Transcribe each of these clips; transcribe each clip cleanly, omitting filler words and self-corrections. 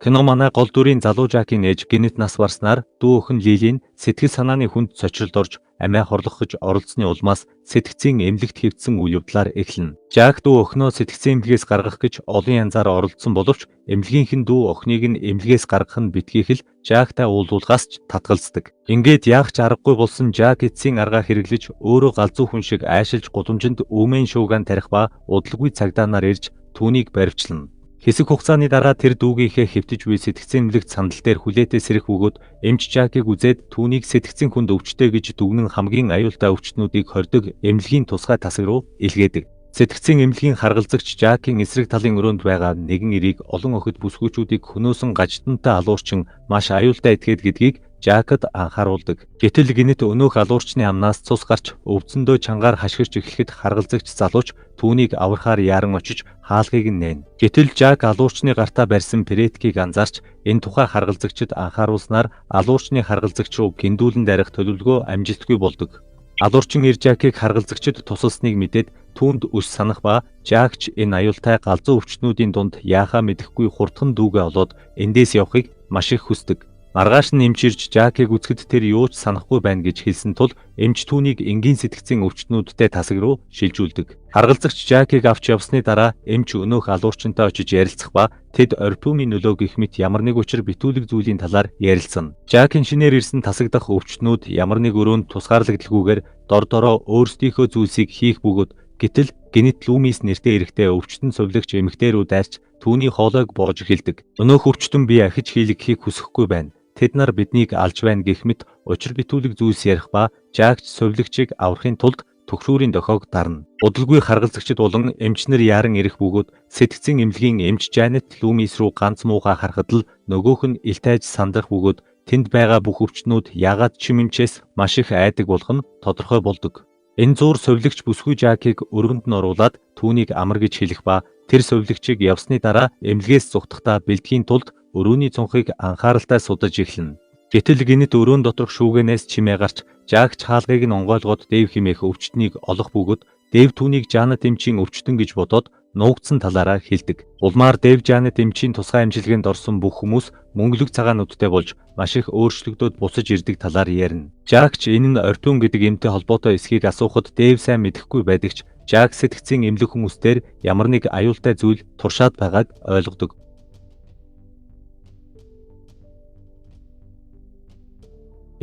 Кино манай гол дүрийн залуу Жакийн ээж гинэт нас барснаар дүү охин Лилийн сэтгэл санааны хүнд цочролд орж амиа хорлохож оролцсны улмаас сэтгцийн эмнэлэгт хэвдсэн үйл явдлаар эхэлнэ. Жак дүү охиноо сэтгцийн эмнэлгээс гаргах гэж олон янзаар оролдсон боловч эмнэлгийнхэн дүү охиныг нь эмнэлгээс гаргах нь битгийх л Жактай уулзуулгаас ч татгалздаг. Ингээд яах ч аргагүй болсон Жак эцсийн аргаа хэрэглэж өөрөө галзуу хүн шиг айшилж гудамжинд үүмэн шуугаан тарих ба удалгүй цагдаанаар ирж түүнийг баривчлана. Хэсэг хугацааны дараа тэр дүүгийнхээ хэвтэж буй сэтгцийн эмнэлэгт сандал дээр хүлээтэй сэрэх бөгөөд эмч Жакийг үзээд түүнийг сэтгцийн хүнд өвчтэй гэж дүгнэн хамгийн аюултай өвчтнүүдийг хордог эмнэлгийн тусгай тасаг руу илгээдэг. Сэтгцийн эмнэлгийн харгалзагч Жакийн эсрэг талын өрөөнд байгаа нэгэн эрийг олон охид бүсгүйчүүдийг хөнөөсөн гажтантай алуурчин маш аюултай этгээд гэдгийг Жакад анхааруулдаг. Гэтэл гинэт өнөөх алуурчны амнаас цус гарч өвдсөндөө чангаар хашгирч эхлэхэд харгалзагч залууч түүнийг аврахаар яаран очиж хаалгыг нь нээн. Гэтэл Жак алуурчны гартаа барьсан прэткийг анзаарч энэ тухай харгалзагчид анхааруулснаар алуурчны харгалзагч руу гиндүүлэн дарих төлөвлөгөө амжилтгүй болдог. Алуурчин ир Жакийг харгалзагчид тусалсныг мэдээд түүнд өс санах ба Жакч энэ аюултай галзуу өвчтнүүдийн дунд яахаа мэдэхгүй хурдхан дүүгээ олоод эндээс явахыг маш их хүсдэг. Маргааш нь эмч ирж Жакийг үзэхэд тэр юу ч санахгүй байна гэж хэлсэн тул эмч түүнийг энгийн сэтгцийн өвчтнүүдтэй тасаг руу шилжүүлдэг. Харгалзагч Жакийг авч явсны дараа эмч өнөөх алуурчинтай очиж ярилцах ба тэд орпиумын нөлөө гэх мэт ямар нэг учир битүүлэг зүйлийн талаар ярилцсан. Жакийн шинээр ирсэн тасагдах өвчтнүүд ямар нэг өрөөнд тусгаарлагдalgүйгээр дор дороо өөрсдийнхөө зүйлсийг хийх бөгөөд гэтэл гинэт Лумис нэртэй эрэгтэй өвчтөн сувлагч эмэгтэй рүү дайрч түүний хоолойг боож эхэлдэг. Өнөөх өвчтөн би ахиж хийлгэхийг хүсэхгүй байна. Тэд нар биднийг алж байна гэх мэт учир битүүлэг зүйлс ярих ба Жакч сувлагчийг аврахын тулд төгшүүрийн дохиог дарна. Удалгүй харгалзагчид болон эмчнэр яаран ирэх бөгөөд сэтгцийн эмнэлгийн эмч Жанет Лумис руу ганц муухай харахад л нөгөөх нь илтайж сандах бөгөөд тэнд байгаа бүх өвчтнүүд яагаад ч эмчээс маш их айдаг болох нь тодорхой болдог. Энэ зуур сувлагч бүсгүй Жакийг өргөнд нь оруулаад түүнийг амар гэж хэлэх ба тэр сувлагчийг явсны дараа эмнэлгээс зүхтахдаа бэлтгэхийн тулд өрөөний цонхыг анхааралтай судаж эхэлнэ. Гэтэл гинэт өрөөнд доторх шүүгэнээс чимээ гарч Жакч хаалгыг нь онгойлгоод Дэв хэмээх өвчтнийг олох бөгөөд Дэв түүнийг Жанет эмчийн өвчтөн гэж бодоод нуугдсан талаараа хэлдэг. Улмаар Дэв Жанет эмчийн тусгай амжилгаанд орсон бүх хүмүүс мөнгөлөг цагаануудтай болж маш их өөрчлөгдөд буцаж ирдэг талаар ярина. Жакч энэ нь орпиум гэдэг эмтэй холбоотой эсхийг асуухад Дэв сайн мэдэхгүй байдаг ч Жак сэтгцийн эмнэлэг хүмүүстээр ямар нэг аюултай зүйл туршаад байгааг ойлгодог.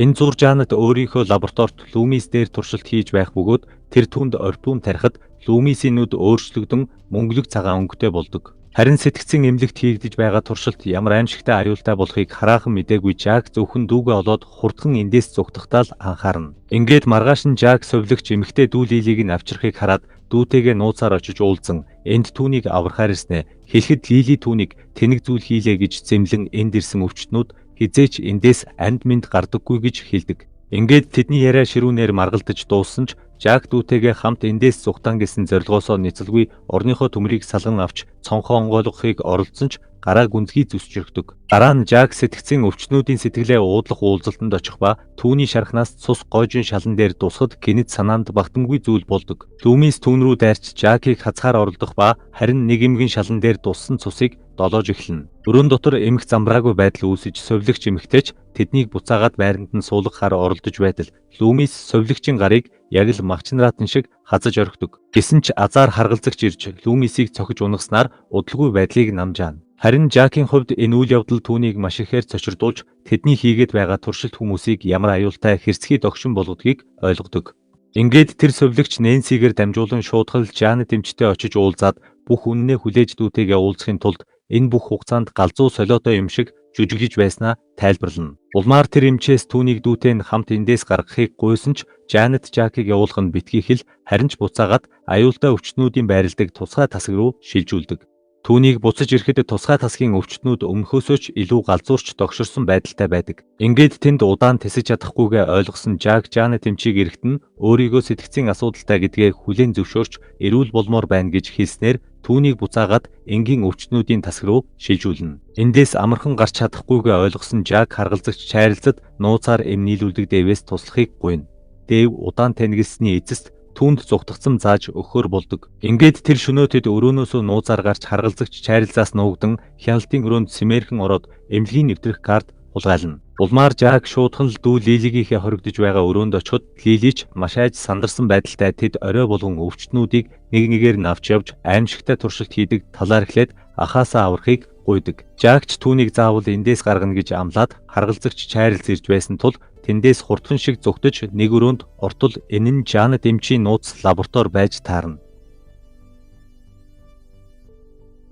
Энэ зур Жанет өөрийнхөө лабораторид Лумис дээр туршилт хийж байх бөгөөд тэр түнд орпиум тарихад Лумисийн нүд өөрчлөгдөн мөнгөлөг цагаан өнгөтэй болдог. Харин сэтгцийн эмнэлэгт хийгдэж байгаа туршилт ямар аимшигтай аюултай болохыг хараахан мэдээгүй Жак зөвхөн дүүгээ олоод хурдхан эндээс зүгтахтаа л анхаарна. Ингээд маргааш нь Жак сувлагч эмэгтэй дүү Лилийг нь авчрахыг хараад дүүтэйгээ нууцаар очиж уулзсан. Энд түүнийг аврахаар ирснэ. Хэлэхэд Лили түүнийг тэнэг зүйл хийлээ гэж зэмлэн энд ирсэн өвчтнүүд хизээч эндээс амьд мэнд гардаггүй гэж хэлдэг. Ингээд тэдний яриа ширүүнээр маргалдаж дууссан ч Жак дүүтэйгээ хамт эндээс зүхтан гэсэн зорилгоосоо нийцэлгүй орныхоо төмрийг салган авч цонхоо онгойлгохыг оролдсон ч гараа гүнзгий зүсчрэгдэг. Дараа нь Жак сэтгцийн өвчтнүүдийн сэтгэлээ уудлах уулзалтанд очих ба түүний шархнаас цус гойжин шалан дээр дусахад гинэт санаанд багтамгүй зүйл болдог. Лумис түүн рүү дайрч Жакийг хацгаар оролдох ба харин нэг эмгэн шалан дээр дуссан цусыг долоож эхэлнэ. Өрөөнд дотор эмх замбраагүй байдал үүсэж сувлагч эмхтэйч тэднийг буцаагаад байранд нь суулгахаар оролдож байтал Лумис сувлагчийн гарыг яг л магчнаратан шиг хазаж орхидог. Гэсэн ч азар харгалзагч ирж Лумисийг цохиж унагаснаар удалгүй байдлыг намжаана. Харин Жакийн хувьд энэ үйл явдал түүнийг маш ихээр цочирдуулж тэдний хийгээд байгаа туршилт хүмүүсийг ямар аюултай хэрцгий догшин болгодгийг ойлгодог. Ингээд тэр сувлагч Нэнсигээр дамжуулан шуудхал Жанет эмчтэй очиж уулзаад бүх үнэнээ хүлээж дүүтэйгээ уулзахын тулд энэ бүх хугацаанд галзуу солиотой юм шиг жүжиглэж байснаа тайлбарлана. Улмаар тэр эмчээс түүнийг дүүтэй нь хамт эндээс гаргахыг гуйсан ч Жанет Жакийг явуулах нь битгий хэл харин ч буцаагаад аюултай өвчтнүүдийн байрладаг тусгай тасаг руу шилжүүлдэг. Түүнийг буцаж ирэхэд тусгай тасгийн өвчтнүүд өмнөхөөсөө ч илүү галзуурч догширсон байдалтай байдаг. Ингээд тэнд удаан тэсэж чадахгүйгээ ойлгосон Жак Жанет эмчийг эрэхт нь өөрийгөө сэтгцийн асуудалтай гэдгээ хүлээн зөвшөөрч эрүүл болмоор байна гэж хэлснээр түүнийг буцаагаад энгийн өвчтнүүдийн тасаг руу шилжүүлнэ. Эндээс амархан гарч чадахгүйгээ ойлгосон Жак харгалзагч Чарльзад нууцаар эм нийлүүлдэг Дэвээс туслахыг гуйна. Дэв удаан танигдсны эцэст түүнд зүгтгцэн зааж өгөхөөр болдог. Ингээд тэр шөнөө тэд өрөөнөөсөө нууцаар гарч харгалзагч чайрлаас нуугдан хяналтын өрөөнд симээрхэн ороод эмнэлгийн нэвтрэх карт хулгайлна. Улмаар Жак шуудхан л дүү Лилигийнхээ хоригдож байгаа өрөөнд очиход Лилич маш айж сандарсан байдалтай тэд орой болгон өвчтнүүдийг нэг нэгээр нь авч явж аимшигтай туршилт хийдэг талаар эхлээд ахаасаа аврахыг гуйдаг. Жакч түүнийг заавал эндээс гаргана гэж амлаад харгалзагч чайрлс ирж байсан тул тэндээс хурдхан шиг зүгтэж нэг өрөөнд ортол энэ нь Жанет эмчийн нууц лаборатори байж таарна.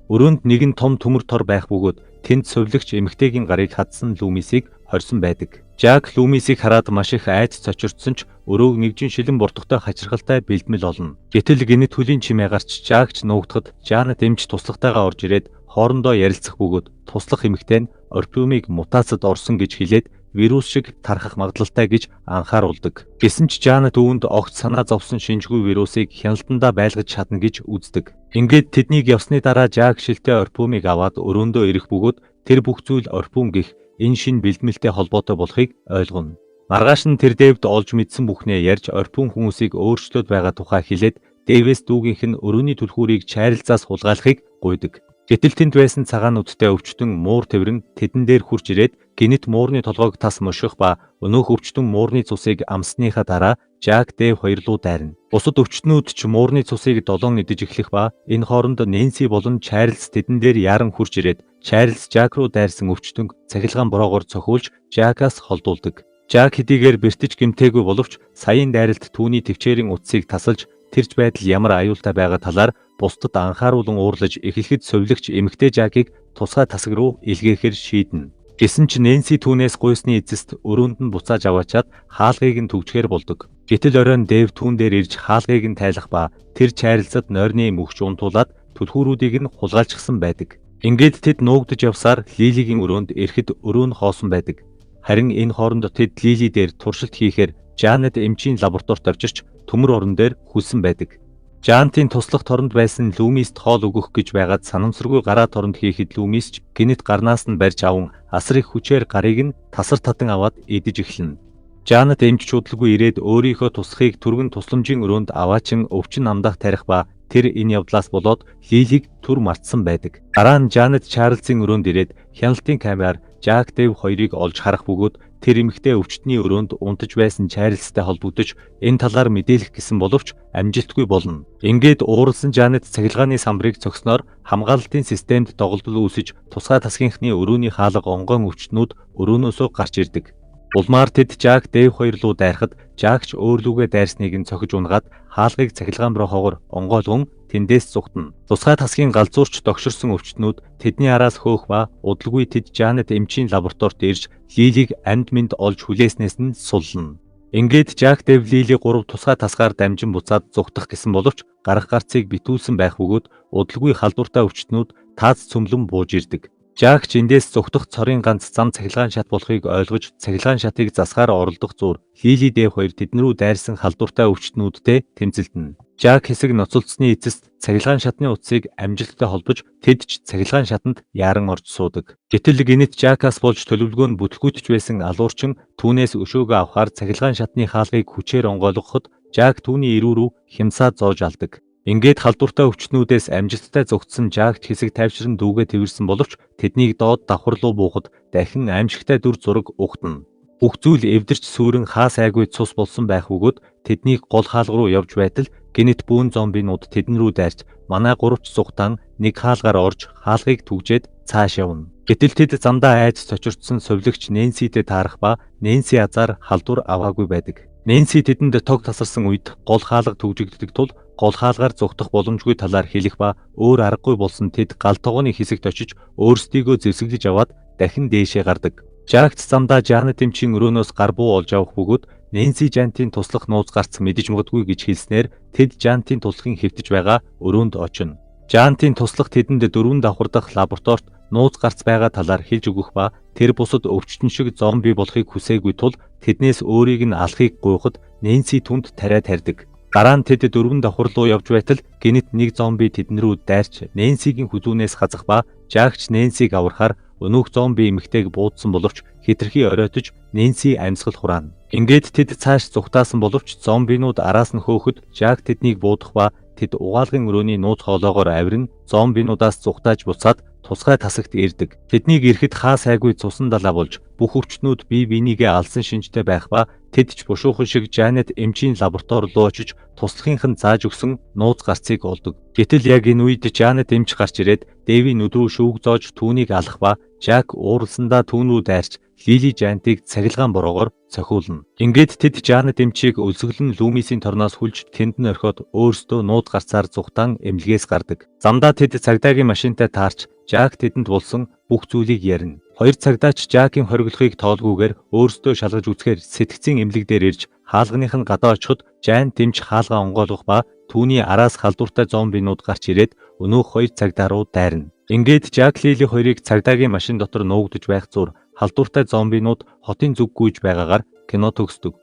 Өрөөнд нэгэн том төмөр тор байх бөгөөд тэнд сувилагч эмэгтэйгийн гарыг хадсан Лумисийг хорьсон байдаг. Жак Лумисийг хараад маш их айц цочирдсан ч өрөөг нэгжин шилэн буртгатай хачирхалтай бэлдмэл олно. Гэтэл гинэт хөлийн чимээ гарч Жакч нуугдахад Жанет эмч туслахтайгаа орж ирээд хоорондоо ярилцах бөгөөд туслах эмэгтэй нь орпиумыг мутацид орсон гэж хэлээд вирус шиг тархах магадлалтай гэж анхааруулдаг. Гэсэн ч Жанет үүнд огт санаа зовсон шинжгүй вирусыг хяналтандаа байлгаж чадна гэж үздэг. Ингээд тэднийг явсны дараа Жак шилтэй орпиумыг аваад өрөөндөө ирэх бөгөөд тэр бүх зүйл орпиум гих энэ шин бэлдмэлтэй холбоотой болохыг ойлгоно. Маргааш нь тэр Дэвд олж мэдсэн бүхнээ ярьж орпиум хүмүүсийг өөрчлөөд байгаа тухай хэлээд Дэвээс дүүгийнх нь өрөөний түлхүүрийг чайрлзаас хулгайлахыг гуйдаг. Гэтэл тэнд байсан цагаануудтай өвчтөн муур тэврэн тэдэн дээр хурж ирээд гинэт муурны толгойг тас муших ба өнөөх өвчтөн муурны цусыг амсныхаа дараа Жак Дэв хоёрлуу дайрна. Бусад өвчтнүүд ч муурны цусыг долоон идэж эхлэх ба энэ хооронд Нэнси болон Чарльз тэдэн дээр яран хурж ирээд Чарльз Жак руу дайрсан өвчтөнг цахилгаан бороогоор цохиулж Жакаас холдуулдаг. Жак хэдийгээр бэртэж гэмтээгүй боловч саяын дайралт түүний төвчээрийн утсыг тасалж тэрч байдал ямар аюултай байгаа талаар бусдад анхааруулan уурлаж эхлэхэд сувилагч эмэгтэй Жакийг тусгай тасаг руу илгээхээр шийднэ. Гэсэн ч Нэнси түүнээс гуйсны эцэст өрөөнд нь буцааж аваачаад хаалгыг нь төгчгөр болдог. Гэтэл оройн Дэв түүн дээр ирж хаалгыг нь тайлах ба тэр Чарльзад нойрны мөхч унтуулад түлхүүрүүдийг нь хулгайлчихсан байдаг. Ингээд тэд нуугдж явсаар Лилигийн өрөөнд ирэхэд өрөө нь хоосон байдаг. Харин энэ хооронд тэд Лили дээр туршилт хийхээр Жанет эмчийн лабораторид авчирч төмөр орон дээр хүлсэн байдаг. Жанетийн туслах торонд байсан Лумист хоол өгөх гэж байгаад санамсаргүй гараа торонд хийхэд Лумис ч гинэт гарнаас нь барьж аван асар их хүчээр гарыг нь тасар татан аваад идэж эхэлнэ. Жанет эмч чудлгүй ирээд өөрийнхөө тусахыг түргэн тусламжийн өрөөнд аваачин өвчин амдах тарих ба тэр энэ явдлаас болоод Лилиг түр мартсан байдаг. Дараа нь Жанет Чарльзын өрөөнд ирээд хяналтын камераар Жак Дэв хоёрыг олж харах бөгөөд тэр эмэгтэй өвчтний өрөөнд унтаж байсан Чарльзтай холбогдож энэ талаар мэдээлэх гэсэн боловч амжилтгүй болно. Ингээд ууралсан Жанет цахилгааны самбарыг цогсноор хамгаалалтын системд доголдол үүсэж тусгай тасгийнхны өрөөний хаалга онгойн өвчтнүүд өрөөнөөсөө гарч ирдэг. Улмаар тэд Жак Дэв хоёр руу дайрахад Жакч өөрлөгөө дайрсныг нь цохиж унгаад хаалгыг цахилгаан руугаар онгойлгон тэндээс зүгтэн. Тусгай тасгийн галзуурч догширсон өвчтнүүд тэдний араас хөөх ба удалгүй тэд Жанет эмчийн лабораторид ирж Лилиг амьд мэнд олж хүлээснээс нь суллана. Ингээд Жак Дэв Лили 3 тусгай тасгаар дамжин буцаад зүгтах гэсэн боловч гарах гарцыг битүүлсэн байх бөгөөд удалгүй халдвартай өвчтнүүд таац цөмлөн бууж ирдэг. Жакч эндээс зүгтах цорын ганц зам цахилгаан шат болохыг ойлгож цахилгаан шатыг засахаар оролдох зуур Лили Дэв хоёр тэднэрүү дайрсан халдвартай өвчтнүүдтэй тэмцэлдэнэ. Жак хэсэг ноцолцсны эцэст цахилгаан шатны утсыг амжилттай холбож тэд ч цахилгаан шатанд яаран орж суудаг. Гэтэл гинэт Жакаас болж төлөвлөгөө нь бүтлгүүтж байсан алуурчин түүнээс өшөөгөө авахар цахилгаан шатны хаалгыг хүчээр онгойлгоход Жак түүний ирүү рүү хямсаа зоож алдаг. Ингээд халдвартай өвчтнүүдээс амжилттай зүгтсэн Жакч хэсэг тайвшран дүүгээ тэрсэн боловч тэднийг доод давхар руу буухад дахин аимшигтай дүр зураг угтана. Бүх зүйл эвдэрч сүрэн хаа сайгүй цус болсон байх бөгөөд тэднийг гол хаалга руу явж байтал гинэт бүүн зомбинууд тэдэн рүү дайрч манай гуравч зүгтан нэг хаалгаар орж хаалгыг түгжээд цааш явна. Гэтэл тэд замдаа айж цочирдсан сувилагч Нэнситэй таарах ба Нэнси азар халдвар аваагүй байдаг. Нэнси тэдэнд тог тасарсан үед гол хаалга түгжигддэг тул гол хаалгаар зүгтах боломжгүй талаар хэлэх ба өөр аргагүй болсон тэд гал тогооны хэсэгт очиж өөрсдийгөө зэвсэглэж аваад дахин дээшээ гардаг. Жакч замдаа Жанет эмчийн өрөөнөөс гар буу олж авах бөгөөд Нэнси Жанетийн туслах нууц гарц мэдэж магадгүй гэж хэлснээр тэд Жанетийн туслахын хэвтэж байгаа өрөөнд очино. Жанетийн туслах тэдэнд 4 давхар дахь лабораторид нууц гарц байгаа талаар хэлж өгөх ба тэр бусад өвчтөн шиг зомби болохыг хүсээгүй тул тэднээс өөрийг нь алахыг гуйхад Нэнси түнд тариа тарьдаг. Дараа нь тэд 4 давхар руу явж байтал гинэт нэг зомби тэднэрүү дайрч Нэнсигийн хүзүүнээс хазах ба Жакч Нэнсиг аврахаар өнөөх зомби эмэгтэйг буудсан боловч хэтэрхий оройтож Нэнси амьсгал хураана. Ингээд тэд цааш зүхтаасан боловч зомбинууд араас нь хөөхөд Жак тэднийг буудах ба тэд угаалгын өрөөний нууц хоолоогоор авирна, зомбинуудаас зүхтааж буцаад тусгай тасагт ирдэг. Тэднийг ирэхэд хаа сайгүй цусан далаа болж бүх өвчтнүүд бие бинийгээ алсан шинжтэй байх ба тэд ч бушуухан шиг Жанет эмчийн лаборатори руу очиж туслахынх нь зааж өгсөн нууц гарцыг олдог. Гэтэл яг энэ үед Жанет эмч гарч ирээд Дэвийн нүд рүү шүүг зоож түүнийг алах ба Жак ууралсандаа түүнүү дайрч Лили Жанетыг цахилгаан бороогоор цохиулна. Ингээд тэд Жанет эмчийг өлсгөлн Лумисийн торноос хүлж тэнд нь орхиод өөрсдөө нууц гарцаар зүхтан эмнэлгээс гардаг. Замдаа тэд цагдаагийн машинтай таарч Жак тэдэнд булсан бүх зүйлийг ярина. 2 цагдаач Жакийн хориглохыг тоолгүйгээр өөрсдөө шалгаж үзэхээр сэтгцийн эмнэлэг дээр ирж хаалганых нь гадаа очиход Жан дэмж хаалгаа онгойлгох ба түүний араас халдвартай зомбинууд гарч ирээд өнөөх 2 цагдаа руу дайрна. Ингээд Жак Лили хоёрыг цагдаагийн машин дотор нуугдж байх зур халдвартай зомбинууд хотын зүг гүйж байгаагаар кино төгсдөг.